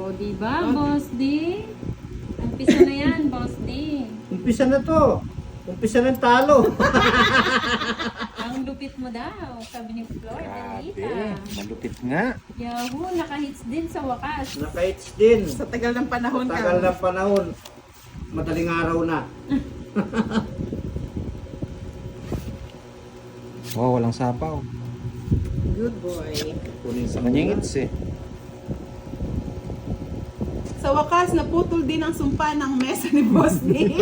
O, diba, Boss D? Umpisa na yan, Boss D. Umpisa na to. Umpisa ng talo. Ang lupit mo daw, sabi ni Flor, Delita. Malupit nga. Yahoo, naka-hits din sa wakas. Naka-hits din. Sa tagal ng panahon Sa tagal ng panahon. Madaling araw na. Oh, walang sapaw. Good boy. Kunin Sa kanya yung hits eh. Sa wakas, naputol din ang sumpa ng mesa ni Boss D.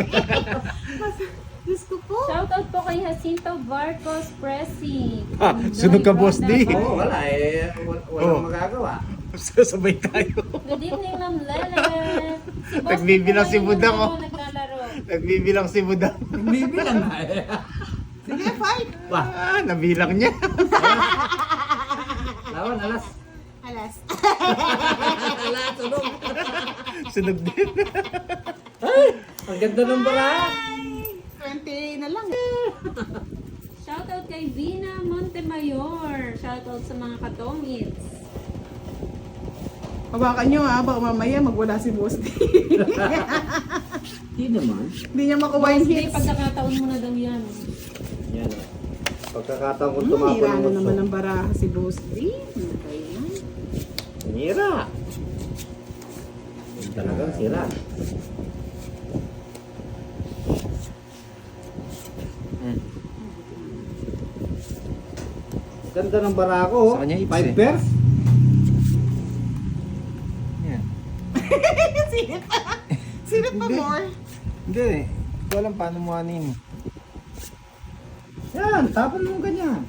Diyos ko po. Shoutout po kay Jacinto Varcos Presi. Ah, sunog ka, Boss D. Oo, wala eh. Walang Oh. magagawa. Sabay tayo. Good evening, Ma'am Lele. Si Boss Nagbibilang si D po Budang, ngayon oh. naglalaro. Nagbibilang si Budang. Bibilang na eh. Sige, fight. Bah, Ah, nabilang niya. lawan, alas. Alas. Alas, sunog. Sunog din. Ang ganda ng bala. 20 na lang. Shoutout kay Vina Montemayor. Shoutout sa mga katongits. Hawakan nyo ha, baka mamaya magwala si Boss D. Hindi naman. Hindi niya makuha yung Boss D, hits. pagkakataon mo na daw yan. Yan o. Pagkakataon kong Hira tumapon na ng naman gusto. ang baraha si Boss D. Ano ba yan? Sira. Talagang sira. Ganda ng barako. Sa kanya ips 5 eh. pairs. Yan. Sinip pa. Sinip pa Hindi. more. Hindi. Hindi ko alam paano mo anin. Yan, tapon mo ganyan.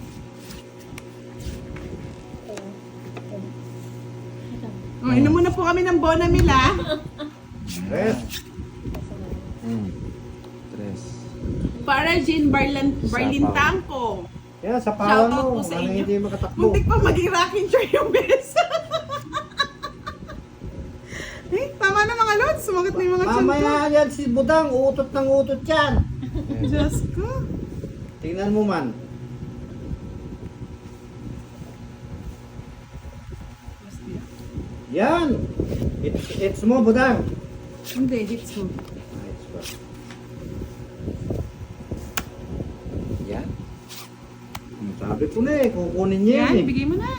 Oh, inom muna po kami ng Bonamil ha. Rest. Tres. Para Jean Barlintangco. Yan, sa Shoutout pawa mo. po sa Ano inyo. hindi makatakbo. Muntik pa maging rocking chair yung besa. Eh, tama na mga lods. Sumagot na yung mga chan ko. Mamaya yan si Budang, utot ng utot yan. Diyos ko. Tingnan mo man. Yan. It's mo, Budang. Hindi, hits mo. It's ba? Yan. Sabi ko na eh, kukunin niya Yan, yan eh. ibigay mo na.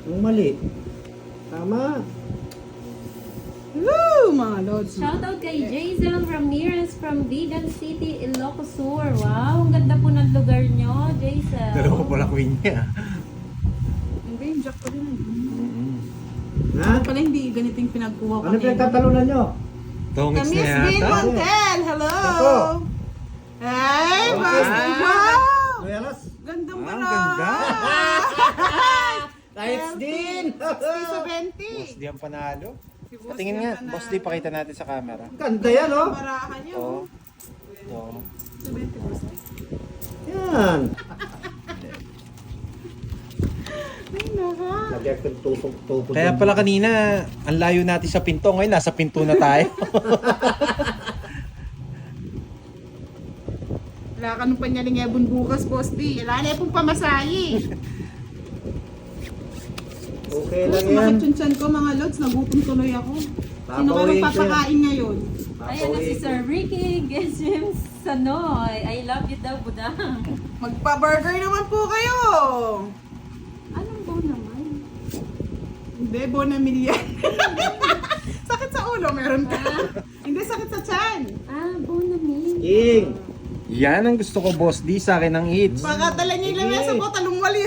Yung mali. Tama. Woo, mga lods. Shoutout kay Jazel Ramirez from Bigan City, Ilocos Sur. Wow, ang ganda po ng lugar nyo, Jazel. Dalawa pala queen niya. Hindi, yung jack pa rin. Ha? Pala hindi ganito yung pinagkuha ko. Ano pinagtatalunan nyo? Tongits Miss na Bill yata. Montel, hello! Ito. Ay, Okay. basta, wow! May alas. Gandang Ah, bara! ganda. Lights din. 70. Boss D ang panalo. Si Boss Tingin D nga, ang Boss D, panalo. pakita natin sa camera. Ganda yan oh. Barahan niyo. Oo. Oo. 70, Boss D. Yan. Ay, naka. Lagyan ko yung tutok-tutok. Kaya pala kanina, ang layo natin sa pinto. Ngayon, nasa pinto na tayo. Wala ka nung panyaling bukas, Boss D. Wala na pong pamasahe. Okay Tapos lang yan. sumakit yung tiyan ko, mga lods. Nagutom tuloy ako. Sino ka Papauwiin nang ko yan. papakain ngayon? Ayan na si Sir Ricky Geshem Sanoy. I love you daw, Budang. Magpa-burger naman po kayo. Anong bo naman? Hindi, Bonamil yan. Sakit sa ulo, meron ka. Hindi, sakit sa tiyan. Ah, Bonamil. King. Yan ang gusto ko, Boss D, sa akin ng hits. Pagkatala niya yung lamesa ko, talungwali.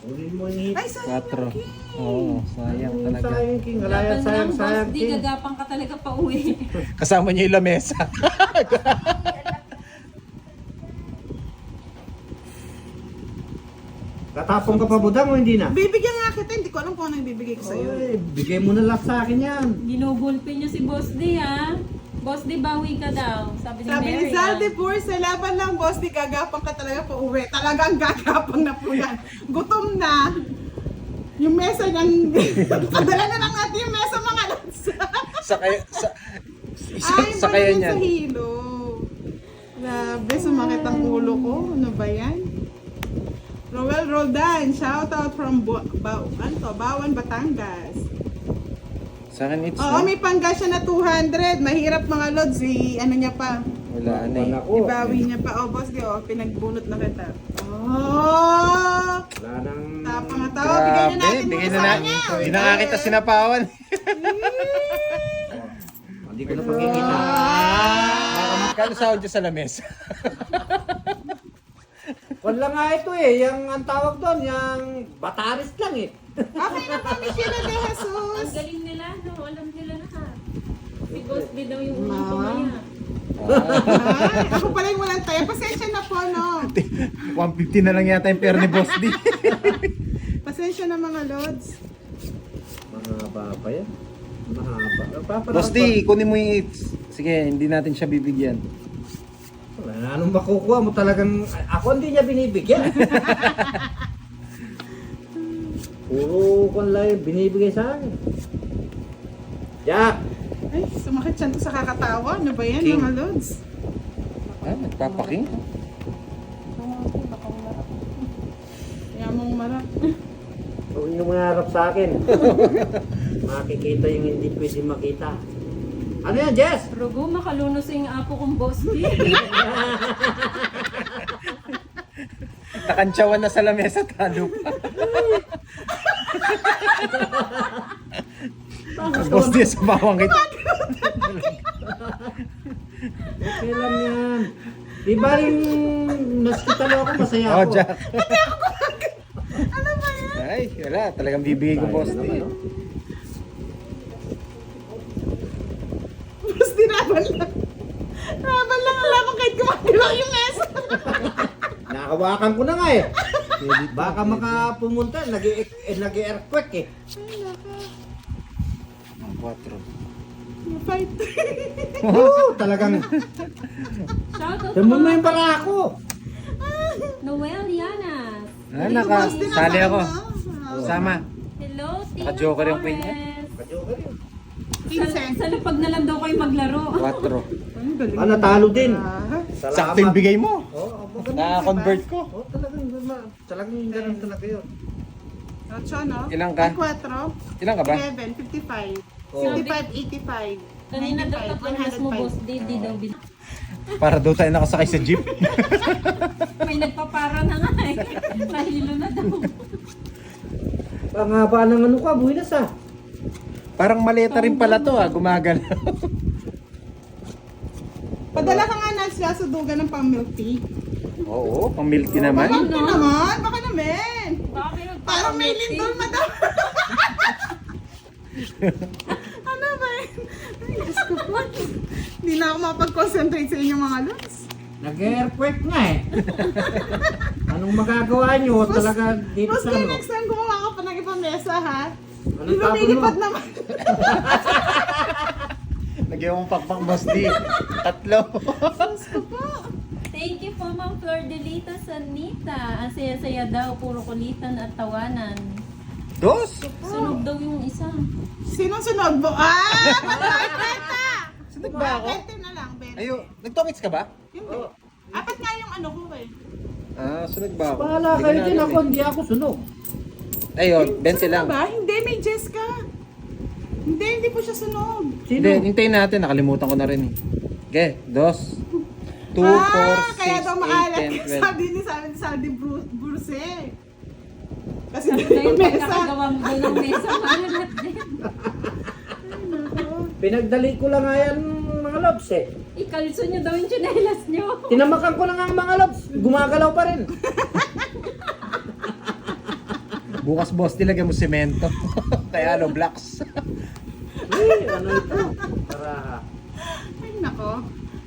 Unin mo yung hit. Ay, sayang 4. yung cake. Oo, sayang talaga. Sayang King. Alayan, Laban lang, sayang, Boss sayang D, King. gagapang ka talaga pa uwi. Kasama niyo yung lamesa. Katapong ka pa Budang o hindi na? Bibigyan nga kita, hindi ko alam kung ano yung bibigay ko sa'yo. Oy, bigay mo na lang sa akin yan. Ginugulpin niyo si Boss D, ha? Boss D, bawi ka daw. Sabi ni Sabi Mary. ni Saldi Poor, sa laban lang, boss, di gagapang ka talaga pa uwi. Talagang gagapang na po yan. Gutom na. Yung mesa niyang... Padala na lang natin yung mesa, mga lods. sa kaya, sa, Ay, sa kaya sa niyan. hilo. Grabe, sumakit ang ulo ko. Ano ba yan? Roel Roldan, shoutout from Bawan, Batangas. Sa akin it's Oo, na. may panggas siya na 200. Mahirap mga lods, ano niya pa. Wala na eh. Ako. Ibawi niya pa. Oh, boss, pinagbunot na kita. Oh! Wala nang... Tapang na tao. Bigyan na natin bigyan muna na sa natin. kanya. Hindi na nga kita sinapawan. Hindi ko na pagkikita. Kano sahod dyan sa lamesa? Wala nga ito eh. Yung ang tawag doon, yung bataris lang eh. Okay na po, Michelle de Jesus. Ang galing nila, no? Alam nila lahat. Si Boss D daw yung unang Mama. tumaya. Ay, ako pala yung walang tayo. Pasensya na po, no? 150 na lang yata yung pera ni Boss D. Pasensya na mga lods. Mahaba pa yan. Mahaba. Boss D, kunin mo yung eats. Sige, hindi natin siya bibigyan. Wala na anong makukuha mo talagang... Ako hindi niya binibigyan. Puro kung lang yung binibigay sa akin. Jack! Ay, sumakit siya sa kakatawa. Ano ba yan, King. mga lods? Ah, nagpapaking? Kaya mong marap. Huwag niyo mangarap sa akin. Makikita yung hindi pwede makita. Ano yan, Jess? Rugo, makalunos yung apo kong Boss D. Nakantsawan na sa lamesa, talo pa. Boss D, sa bawang kita. Okay lang yan. Di ba rin naskitalo ako, masaya Oh, ako. Jack. Ano ba yan? Ay, wala. Talagang bibigay ko, Boss D. Mas dinaban lang. Naban lang ang lamang kahit gumagalaw yung mesa. Nakawakan ko na nga eh. Baka makapumunta, nag-earthquake eh. Ay, naka. Ang 4. Fight. Oo, talagang. Shoutout Tama mo po, yung para ako. Noel Yanas. Ah, nakasali ako. Ah, Sama. Hello, Tina Naka-joker yung queen niya. Torres. Kajoker yun. Sa lapag na lang daw kayo maglaro. 4. Ang galing. Ah, natalo din. Ah. Sakto yung bigay mo. Oo, maganda. Na-convert ko. Oo, talagang ganun talaga yun. 8, no? Ilang ka? 4. Ilan ka ba? 11, 55. Oh. 55, 85. Kanina daw 95, kapalas mo, Boss D, di daw bin... Para daw tayo nakasakay sa jeep. May nagpapara na nga eh. Nahilo na daw. Pangaba ng ano ka, buwinas ah. Parang maleta rin pala to ah, gumagal. Padala ka nga na siya sa dugan ng pang milk tea. Oo, pang milk tea naman. Baka naman, baka naman. Bakit Parang may lindol madam. Ano ba yun? Ay, Diyos ko po. Hindi na ako mapag-concentrate sa inyo mga lods. Nag-earthquake nga eh. Anong magagawa nyo talaga dito Mas sa kayo ano? next time gumawa ka pa ng ibang mesa ha. Anong tapon mo? Lumilipad naman. Lagyan mong pakpak, Boss D. 3. Diyos ko po. Thank you po, Ma'am Flor Delita Sanita. Ang saya-saya daw, puro kulitan at tawanan. 2. Sunog daw yung isa. Sinong sunod mo? Ah! Pagkakita! Sunod ba ako? 20 na lang, Ben. Ayo, nagtokits ka ba? Hindi. Apat nga yung ano ko eh. Ah, sunod ba ako? Bahala Hindi ko kayo na din alam ako, eh. hindi ako sunog. Ayun, 20 Sunog lang. ba? Hindi, may Jessica. Hindi po siya sunog. Sino? Hindi, hintayin natin. Nakalimutan ko na rin eh. Okay, 2, 2, 4, 6, kaya daw 8, maalat 10, yung 12. sabi ni Sandy Bruce. Kasi Ano doon na yung yung mesa. pagkakagawa mo doon ng mesa? Mahalat din. Pinagdali ko lang nga yan mga loves eh. Ikalso nyo daw yung tsinelas nyo. Tinamakan ko lang nga ang mga loves. Gumagalaw pa rin. Bukas, Boss, dilagyan mo semento. Kaya ano, blocks. Ano ito? Para... Ay, nako.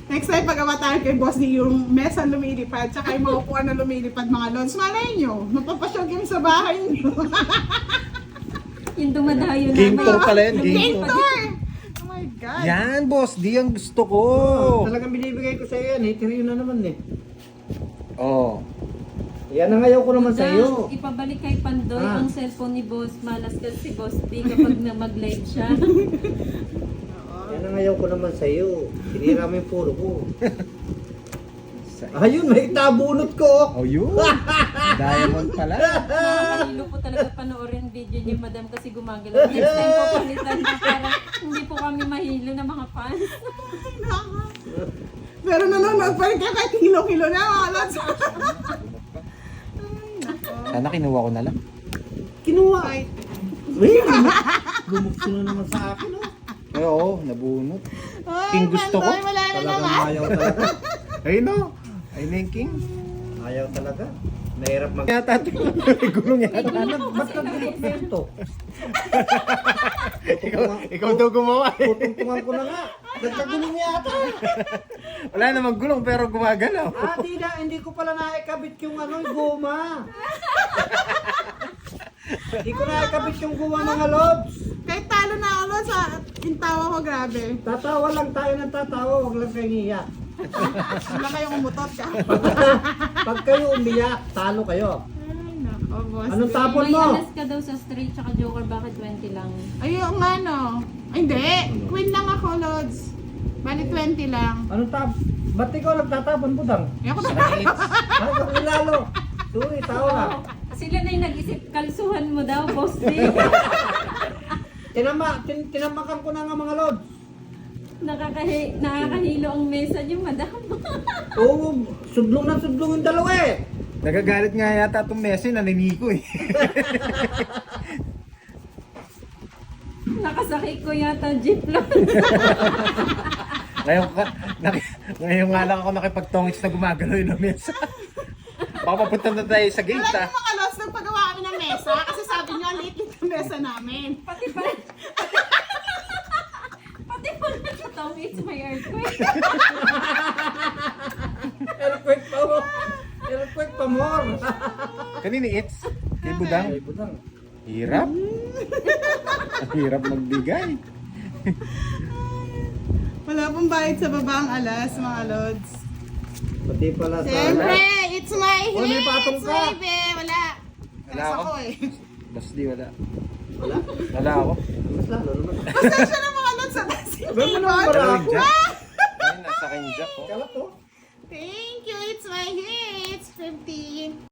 Next time, pag-awa tayo kay Boss ni yung mesa lumilipad, tsaka yung mga upuan na lumilipad mga lons. Malay nyo, mapapasyal kami sa bahay nyo. Yung dumadayo Game namin. tour pala yun, game Game tour. tour! Oh my God. Yan, Boss, di ang gusto ko. Talagang binibigay ko sa iyo yan eh. Tiriyo na naman eh. Oh. Yan ang ayaw ko naman sa iyo. Ipabalik kay Pandoy Ah. ang cellphone ni Boss. Malas kasi si Boss D kapag na mag-live siya. Yan ang ayaw ko naman sa iyo. Sinira mo yung puro ko. Ayun, may tabunot ko. Oh, yun. Diamond pala. Nakakahilo po talaga panoorin video niyo, madam, kasi gumagalaw. Next time po palitan ko para hindi po kami mahilo ng mga fans. Pero nanonood pa rin kayo kahit kilo-kilo na mga lods. Sana kinuha ko na lang. Kinuha. Wait, lumukso na naman sa akin. Oh. Ay, oo, nabunot. Ay, King gusto ko. Pandoy, wala na Talagang naman. ayaw talaga. Ay, no. Ay, na yung king. Ayaw talaga. Nahirap mag... Yata ito. Gulong yata. Ba't nagulot na ito? Ikaw daw gumawa eh. Tutungtungan ko na nga. Nagkagulong yata. Wala namang gulong pero gumagalaw. Hindi ko pala naikabit yung yung guma. Hindi ko naikabit yung guma mga lods. Kahit talo na ako lods, yung tawa ko grabe. Tatawa lang tayo ng tatawa, huwag lang kayo iiyak. Wala kayong umutot ka. Pag kayo umiyak, talo kayo. Ay, nako, boss. Anong tapon May mo? alas ka daw sa straight tsaka joker, bakit 20 lang? Ayun nga no. Ay, hindi. Queen lang ako, lods. Bali 20 lang. Anong ba't ikaw nagtatapon po dang? Ayoko na. Ay, kung ilalo. Sorry, tawa na. Sila na yung nag-isip, kalsuhan mo daw, boss D. Tinamakan ko na nga mga lods. Nakakahilo ang mesa niyo, madam. Oo, sudlong na sudlong yung dalawa eh. Nagagalit nga yata itong Messi, naniniko eh. Nakasakit ko yata jeep lang. Ngayon nga lang ako nakipagtongits na gumagalaw yun ng mesa. Baka mapunta na tayo sa gate Wala ah. yung mga lods, nagpagawa kami ng mesa. Kasi sabi niyo, ang liit yung mesa namin. Pati pa natataw, it's my earthquake. Earthquake pa more. Kanina it's kay Budang. Ay, budang. Hirap. Ang hirap magbigay. Wala pong bayad sa baba ang alas, mga lods. Pati pala sa... Siyempre, it's my Wala, may hits, patong ka. baby. Wala. Wala Alas ako. ako eh. Basta di wala. Wala. Wala ako. Mas lalo naman. Basta siya ng mga lods sa dancing Wala mo naman table. para Ayun, ako. Jack. Ayun, nasa akin Jack oh. Kalat to. Thank you, it's my hits. 50.